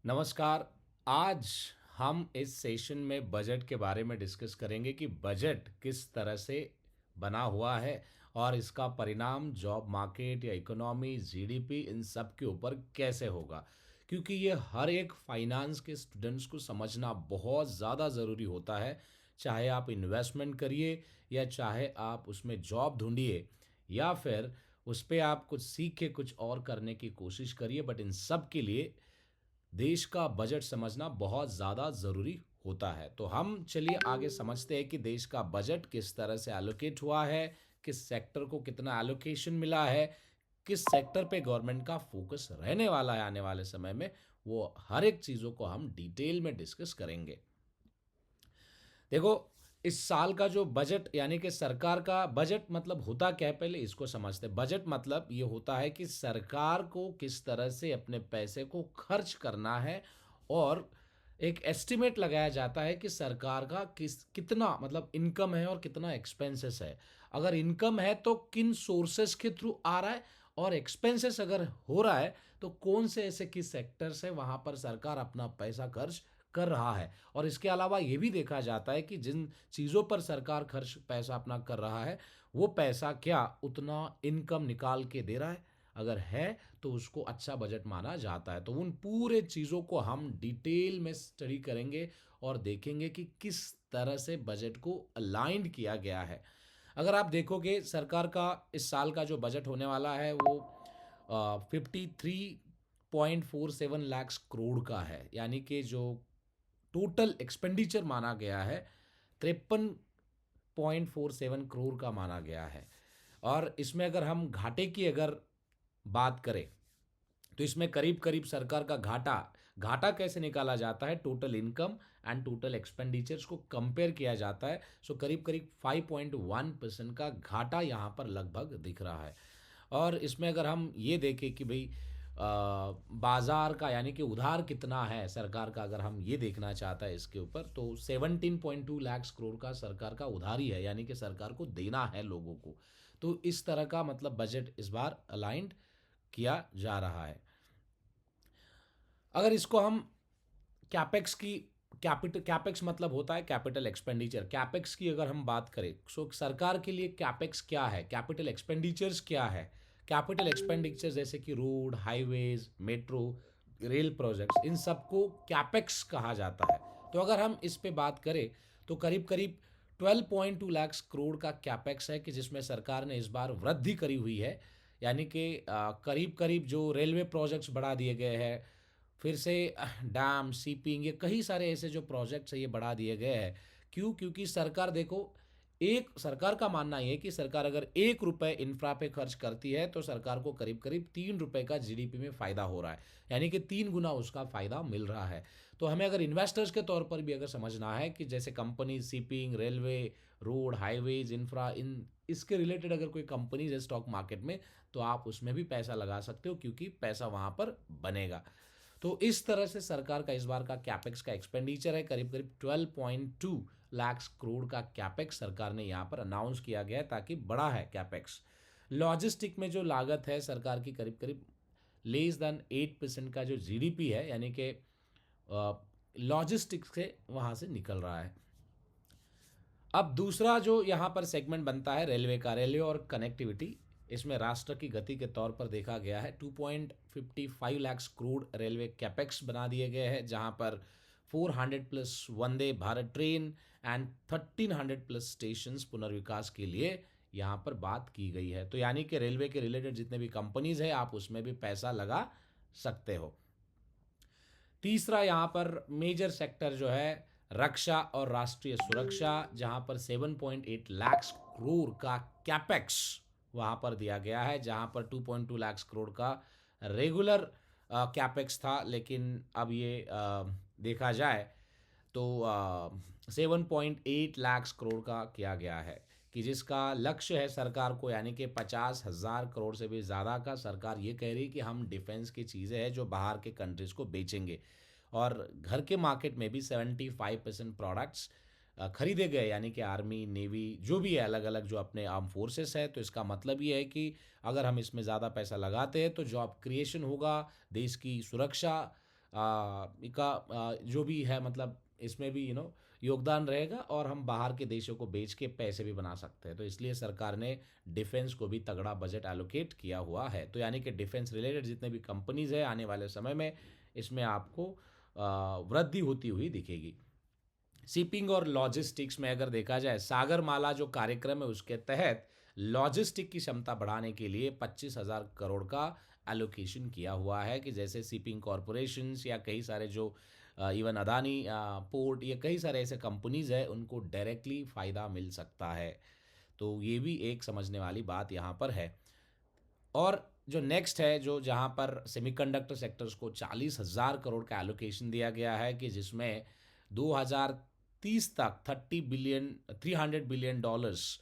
नमस्कार। आज हम इस सेशन में बजट के बारे में डिस्कस करेंगे कि बजट किस तरह से बना हुआ है और इसका परिणाम जॉब मार्केट या इकोनॉमी, जीडीपी इन सब के ऊपर कैसे होगा। क्योंकि ये हर एक फाइनेंस के स्टूडेंट्स को समझना बहुत ज़्यादा ज़रूरी होता है। चाहे आप इन्वेस्टमेंट करिए या चाहे आप उसमें जॉब ढूँढिए या फिर उस पे आप कुछ सीख के कुछ और करने की कोशिश करिए, बट इन सब के लिए देश का बजट समझना बहुत ज़्यादा ज़रूरी होता है। तो हम चलिए आगे समझते हैं कि देश का बजट किस तरह से एलोकेट हुआ है, किस सेक्टर को कितना एलोकेशन मिला है, किस सेक्टर पे गवर्नमेंट का फोकस रहने वाला है आने वाले समय में, वो हर एक चीज़ों को हम डिटेल में डिस्कस करेंगे। देखो, इस साल का जो बजट यानी कि सरकार का बजट मतलब होता क्या है, पहले इसको समझते हैं। बजट मतलब ये होता है कि सरकार को किस तरह से अपने पैसे को खर्च करना है और एक एस्टिमेट लगाया जाता है कि सरकार का कितना मतलब इनकम है और कितना एक्सपेंसेस है। अगर इनकम है तो किन सोर्सेस के थ्रू आ रहा है, और एक्सपेंसेस अगर हो रहा है तो कौन से ऐसे किस सेक्टर से वहां पर सरकार अपना पैसा खर्च कर रहा है। और इसके अलावा ये भी देखा जाता है कि जिन चीज़ों पर सरकार खर्च पैसा अपना कर रहा है, वो पैसा क्या उतना इनकम निकाल के दे रहा है। अगर है तो उसको अच्छा बजट माना जाता है। तो उन पूरे चीज़ों को हम डिटेल में स्टडी करेंगे और देखेंगे कि किस तरह से बजट को अलाइंड किया गया है। अगर आप देखोगे सरकार का इस साल का जो बजट होने वाला है वो 53.47 लाख करोड़ का है। यानी कि जो टोटल एक्सपेंडिचर माना गया है 53.47 करोड़ का माना गया है। और इसमें अगर हम घाटे की अगर बात करें तो इसमें करीब करीब सरकार का घाटा घाटा कैसे निकाला जाता है, total income and total expenditures को कंपेयर किया जाता है। सो करीब करीब 5.1% का घाटा यहाँ पर लगभग दिख रहा है। और इसमें अगर हम ये देखें कि भाई बाजार का यानी कि उधार कितना है सरकार का, अगर हम ये देखना चाहता है इसके ऊपर, तो 17.2 लाख करोड़ का सरकार का उधारी है, यानी कि सरकार को देना है लोगों को। तो इस तरह का मतलब बजट इस बार अलाइंड किया जा रहा है। अगर इसको हम कैपेक्स की कैपेक्स मतलब होता है कैपिटल एक्सपेंडिचर। कैपेक्स की अगर हम बात करें, सो सरकार के लिए कैपेक्स क्या है, कैपिटल एक्सपेंडिचर्स क्या है। कैपिटल एक्सपेंडिचर जैसे कि road, highways, metro, rail projects, इन सबको कैपेक्स कहा जाता है। तो अगर हम इस पे बात करें तो करीब करीब 12.2 लाख करोड़ का कैपेक्स है कि जिसमें सरकार ने इस बार वृद्धि करी हुई है। यानी कि करीब करीब जो रेलवे प्रोजेक्ट्स बढ़ा दिए गए हैं, फिर से डैम, सीपिंग, ये कई सारे ऐसे जो प्रोजेक्ट्स है ये बढ़ा दिए गए हैं। क्यों? क्योंकि सरकार देखो, एक सरकार का मानना ये है कि सरकार अगर 1 रुपए इंफ्रा पे खर्च करती है तो सरकार को करीब करीब 3 रुपए का जीडीपी में फ़ायदा हो रहा है। यानी कि 3 गुना उसका फ़ायदा मिल रहा है। तो हमें अगर इन्वेस्टर्स के तौर पर भी अगर समझना है कि जैसे company shipping, railway, road, highways, infra, इन इसके रिलेटेड अगर कोई कंपनीज है स्टॉक मार्केट में, तो आप उसमें भी पैसा लगा सकते हो क्योंकि पैसा वहाँ पर बनेगा। तो इस तरह से सरकार का इस बार का कैपेक्स का एक्सपेंडिचर है करीब करीब 12.2 लाख करोड़ का कैपेक्स सरकार ने यहाँ पर अनाउंस किया गया है, ताकि बड़ा है कैपेक्स। लॉजिस्टिक में जो लागत है सरकार की करीब करीब लेस देन 8% का जो जीडीपी है, यानी कि लॉजिस्टिक्स से वहाँ से निकल रहा है। अब दूसरा जो यहाँ पर सेगमेंट बनता है रेलवे का, रेलवे और कनेक्टिविटी, इसमें राष्ट्र की गति के तौर पर देखा गया है 2.55 लाख करोड़ रेलवे कैपेक्स बना दिए गए हैं, जहाँ पर 400 plus Vande Bharat train and 1300 plus station पुनर्विकास के लिए यहाँ पर बात की गई है। तो यानी कि रेलवे के रिलेटेड जितने भी कंपनीज है आप उसमें भी पैसा लगा सकते हो। तीसरा यहाँ पर मेजर सेक्टर जो है रक्षा और राष्ट्रीय सुरक्षा, जहाँ पर 7.8 लाख करोड़ का कैपेक्स वहाँ पर दिया गया है, जहाँ पर 2.2 लाख करोड़ का रेगुलर कैपेक्स था, लेकिन अब ये देखा जाए तो 7.8 लाख करोड़ का किया गया है, कि जिसका लक्ष्य है सरकार को, यानी कि 50,000 करोड़ से भी ज़्यादा का सरकार ये कह रही है कि हम डिफेंस की चीज़ें हैं जो बाहर के कंट्रीज़ को बेचेंगे। और घर के मार्केट में भी 75% प्रोडक्ट्स खरीदे गए, यानी कि आर्मी, नेवी जो भी है अलग अलग जो अपने आर्म फोर्सेस है। तो इसका मतलब ये है कि अगर हम इसमें ज़्यादा पैसा लगाते हैं तो जॉब क्रिएशन होगा, देश की सुरक्षा का जो भी है मतलब इसमें भी योगदान रहेगा, और हम बाहर के देशों को बेच के पैसे भी बना सकते हैं। तो इसलिए सरकार ने डिफेंस को भी तगड़ा बजट एलोकेट किया हुआ है। तो यानी कि डिफेंस रिलेटेड जितने भी कंपनीज है आने वाले समय में इसमें आपको वृद्धि होती हुई दिखेगी। शिपिंग और लॉजिस्टिक्स में अगर देखा जाए, सागरमाला जो कार्यक्रम है उसके तहत लॉजिस्टिक की क्षमता बढ़ाने के लिए 25,000 करोड़ का एलोकेशन किया हुआ है, कि जैसे शिपिंग कॉरपोरेशंस या कई सारे जो इवन अदानी पोर्ट, ये कई सारे ऐसे कंपनीज है उनको डायरेक्टली फ़ायदा मिल सकता है। तो ये भी एक समझने वाली बात यहाँ पर है। और जो नेक्स्ट है, जो जहाँ पर सेमीकंडक्टर सेक्टर्स को 40,000 करोड़ का एलोकेशन दिया गया है, कि जिसमें 2030 तक 300 बिलियन डॉलर्स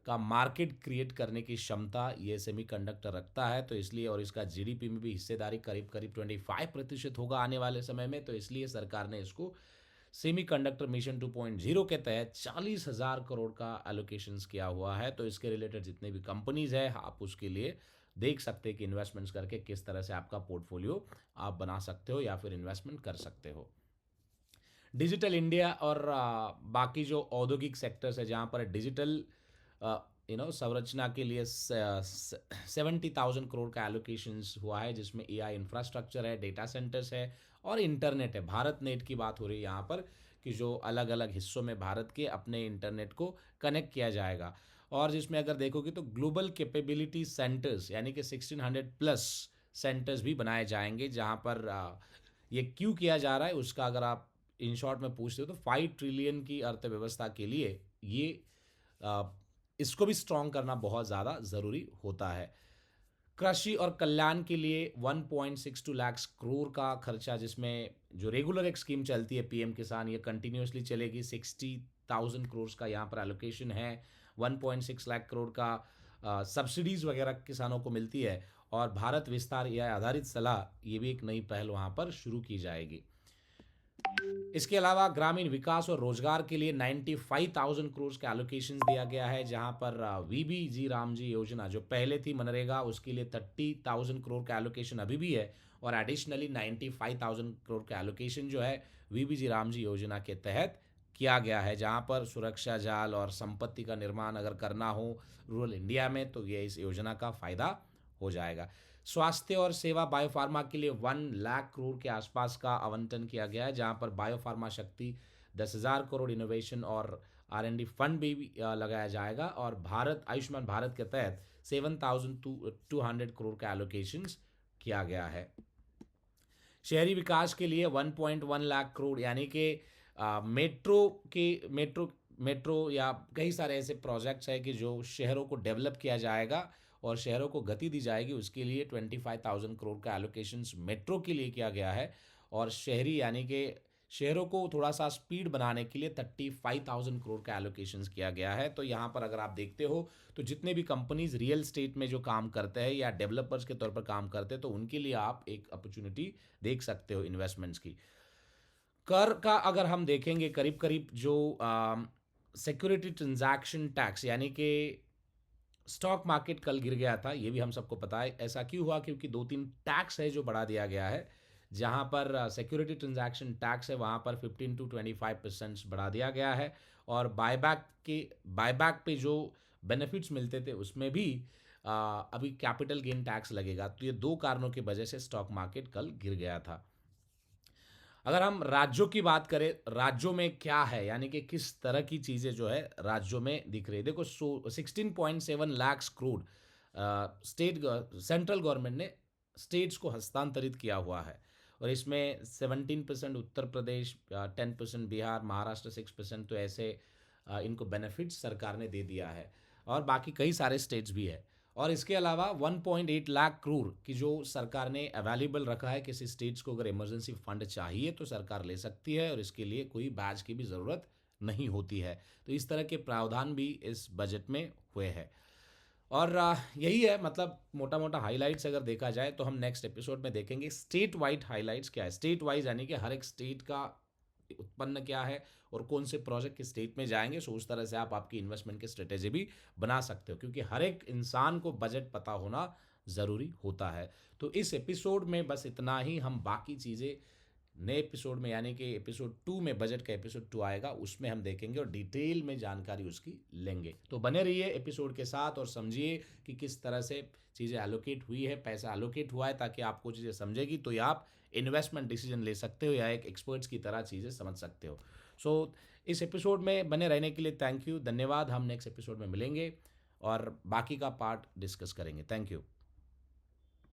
का मार्केट क्रिएट करने की क्षमता ये सेमीकंडक्टर रखता है। तो इसलिए, और इसका जीडीपी में भी हिस्सेदारी करीब करीब 25% होगा आने वाले समय में। तो इसलिए सरकार ने इसको सेमीकंडक्टर मिशन 2.0 के तहत 40,000 करोड़ का एलोकेशंस किया हुआ है। तो इसके रिलेटेड जितने भी कंपनीज है आप उसके लिए देख सकते हैं कि इन्वेस्टमेंट्स करके किस तरह से आपका पोर्टफोलियो आप बना सकते हो या फिर इन्वेस्टमेंट कर सकते हो। डिजिटल इंडिया और बाकी जो औद्योगिक सेक्टर्स है जहाँ पर डिजिटल संरचना के लिए 70,000 करोड़ का एलोकेशंस हुआ है, जिसमें एआई इंफ्रास्ट्रक्चर है, डेटा सेंटर्स है और इंटरनेट है। भारत नेट की बात हो रही है यहाँ पर, कि जो अलग अलग हिस्सों में भारत के अपने इंटरनेट को कनेक्ट किया जाएगा। और जिसमें अगर देखोगे तो ग्लोबल कैपेबिलिटी सेंटर्स यानी कि 1600 प्लस सेंटर्स भी बनाए जाएंगे, जहाँ पर ये क्यों किया जा रहा है उसका अगर आप इन शॉर्ट में पूछते हो तो 5 ट्रिलियन की अर्थव्यवस्था के लिए ये आ, इसको भी स्ट्रॉन्ग करना बहुत ज़्यादा ज़रूरी होता है। कृषि और कल्याण के लिए 1.62 लाख करोड़ का खर्चा, जिसमें जो रेगुलर एक स्कीम चलती है पीएम किसान, ये कंटिन्यूसली चलेगी। 60,000 करोड़ का यहाँ पर एलोकेशन है। 1.6 लाख करोड़ का सब्सिडीज़ वगैरह किसानों को मिलती है। और भारत विस्तार या आधारित सलाह, ये भी एक नई पहल वहाँ पर शुरू की जाएगी। इसके अलावा ग्रामीण विकास और रोजगार के लिए 95,000 करोड़ का एलोकेशन दिया गया है, जहां पर वीबी जी रामजी योजना जो पहले थी मनरेगा, उसके लिए 30,000 करोड़ का एलोकेशन अभी भी है। और एडिशनली 95,000 करोड़ का एलोकेशन जो है वीबी जी रामजी योजना के तहत किया गया है, जहां पर सुरक्षा जाल और संपत्ति का निर्माण अगर करना हो रूरल इंडिया में तो ये इस योजना का फायदा हो जाएगा। स्वास्थ्य और सेवा बायोफार्मा के लिए 1 लाख करोड़ के आसपास का आवंटन किया गया है, जहां पर बायोफार्मा शक्ति 10,000 करोड़ इनोवेशन और R&D फंड भी लगाया जाएगा। और भारत आयुष्मान भारत के तहत 7,200 करोड़ का एलोकेशन किया गया है। शहरी विकास के लिए 1.1 लाख करोड़ यानी कि मेट्रो के मेट्रो मेट्रो या कई सारे ऐसे प्रोजेक्ट्स हैं कि जो शहरों को डेवलप किया जाएगा और शहरों को गति दी जाएगी, उसके लिए 25,000 करोड़ का एलोकेशन मेट्रो के लिए किया गया है। और शहरी यानी कि शहरों को थोड़ा सा स्पीड बनाने के लिए 35,000 करोड़ का एलोकेशन किया गया है। तो यहाँ पर अगर आप देखते हो तो जितने भी कंपनीज रियल स्टेट में जो काम करते हैं या डेवलपर्स के तौर पर काम करते हैं, तो उनके लिए आप एक अपॉर्चुनिटी देख सकते हो इन्वेस्टमेंट्स की। कर का अगर हम देखेंगे, करीब करीब जो सिक्योरिटी ट्रांजैक्शन टैक्स यानी कि स्टॉक मार्केट कल गिर गया था, ये भी हम सबको पता है। ऐसा क्यों हुआ? क्योंकि दो तीन टैक्स है जो बढ़ा दिया गया है। जहाँ पर सिक्योरिटी ट्रांजैक्शन टैक्स है वहाँ पर 15 to 25% बढ़ा दिया गया है। और बायबैक पे जो बेनिफिट्स मिलते थे उसमें भी अभी कैपिटल गेन टैक्स लगेगा। तो ये दो कारणों की वजह से स्टॉक मार्केट कल गिर गया था। अगर हम राज्यों की बात करें, राज्यों में क्या है यानी कि किस तरह की चीज़ें जो है राज्यों में दिख रही है। देखो 16.7 lakh crore state central government ने स्टेट्स को हस्तांतरित किया हुआ है। और इसमें 17% उत्तर प्रदेश, 10% बिहार, महाराष्ट्र 6%, तो ऐसे इनको बेनिफिट सरकार ने दे दिया है। और बाकी कई सारे स्टेट्स भी है। और इसके अलावा 1.8 लाख करोड़ की जो सरकार ने अवेलेबल रखा है, किसी स्टेट्स को अगर इमरजेंसी फंड चाहिए तो सरकार ले सकती है और इसके लिए कोई बैच की भी ज़रूरत नहीं होती है। तो इस तरह के प्रावधान भी इस बजट में हुए हैं। और यही है, मतलब मोटा मोटा हाइलाइट्स अगर देखा जाए तो हम नेक्स्ट एपिसोड में देखेंगे स्टेट वाइड हाइलाइट्स क्या है। स्टेट वाइज यानी कि हर एक स्टेट का उत्पन्न क्या है और कौन से प्रोजेक्ट किस स्टेट में जाएंगे। सो उस तरह से आप आपकी इन्वेस्टमेंट की स्ट्रेटेजी भी बना सकते हो, क्योंकि हर एक इंसान को बजट पता होना ज़रूरी होता है। तो इस एपिसोड में बस इतना ही। हम बाकी चीज़ें नए एपिसोड में, यानी कि एपिसोड 2 में, बजट का एपिसोड 2 आएगा, उसमें हम देखेंगे और डिटेल में जानकारी उसकी लेंगे। तो बने रहिए एपिसोड के साथ और समझिए कि किस तरह से चीज़ें एलोकेट हुई है, पैसा एलोकेट हुआ है, ताकि आपको चीज़ें समझेगी तो या आप इन्वेस्टमेंट डिसीजन ले सकते हो या एक एक्सपर्ट्स की तरह चीज़ें समझ सकते हो। सो इस एपिसोड में बने रहने के लिए थैंक यू, धन्यवाद। हम नेक्स्ट एपिसोड में मिलेंगे और बाकी का पार्ट डिस्कस करेंगे। Thank you.